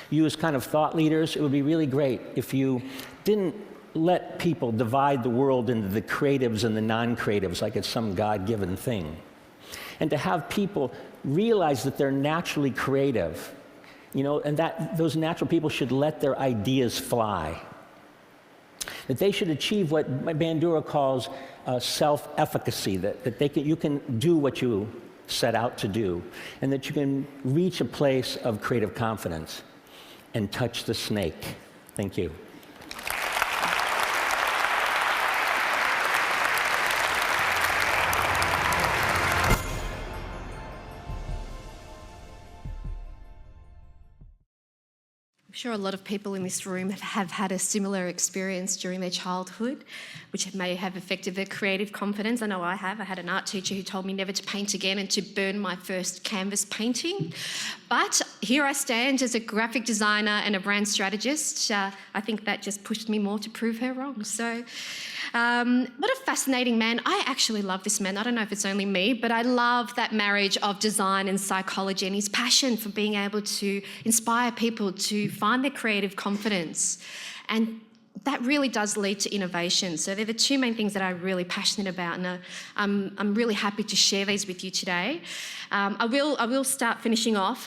You as kind of thought leaders, it would be really great if you didn't let people divide the world into the creatives and the non-creatives like it's some God-given thing. And to have people realize that they're naturally creative, you know, and that those natural people should let their ideas fly. That they should achieve what Bandura calls self-efficacy, that you can do what you set out to do, and that you can reach a place of creative confidence and touch the snake. Thank you. I'm sure a lot of people in this room have had a similar experience during their childhood, which may have affected their creative confidence. I know I have. I had an art teacher who told me never to paint again and to burn my first canvas painting. But here I stand as a graphic designer and a brand strategist. I think that just pushed me more to prove her wrong. So what a fascinating man. I actually love this man. I don't know if it's only me, but I love that marriage of design and psychology and his passion for being able to inspire people to find their creative confidence. And that really does lead to innovation. So they're the two main things that I'm really passionate about, and I'm really happy to share these with you today. I will start finishing off.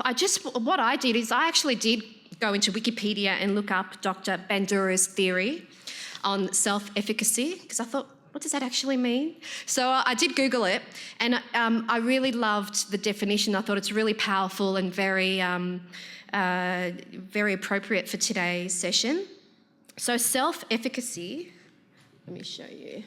What I did is I actually did go into Wikipedia and look up Dr. Bandura's theory on self-efficacy, because I thought, what does that actually mean? So I did Google it, and I really loved the definition. I thought it's really powerful and very appropriate for today's session. So self-efficacy, let me show you,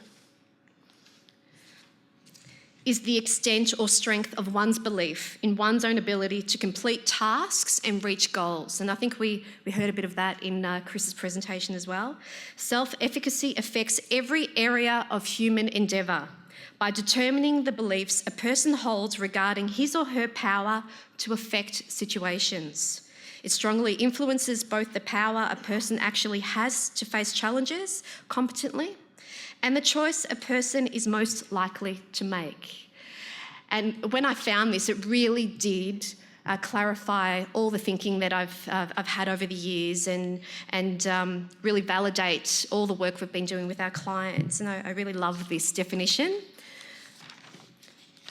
is the extent or strength of one's belief in one's own ability to complete tasks and reach goals. And I think we heard a bit of that in Chris's presentation as well. Self-efficacy affects every area of human endeavour by determining the beliefs a person holds regarding his or her power to affect situations. It strongly influences both the power a person actually has to face challenges competently and the choice a person is most likely to make. And when I found this, it really did clarify all the thinking that I've had over the years and really validate all the work we've been doing with our clients. And I really love this definition.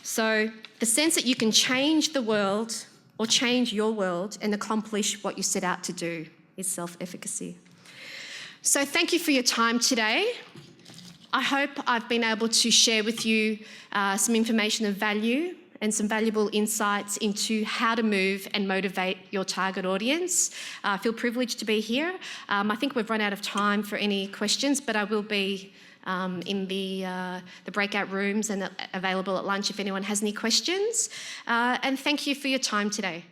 So the sense that you can change the world or change your world and accomplish what you set out to do is self-efficacy. So thank you for your time today. I hope I've been able to share with you some information of value and some valuable insights into how to move and motivate your target audience. I feel privileged to be here. I think we've run out of time for any questions, but I will be in the breakout rooms and available at lunch if anyone has any questions. And thank you for your time today.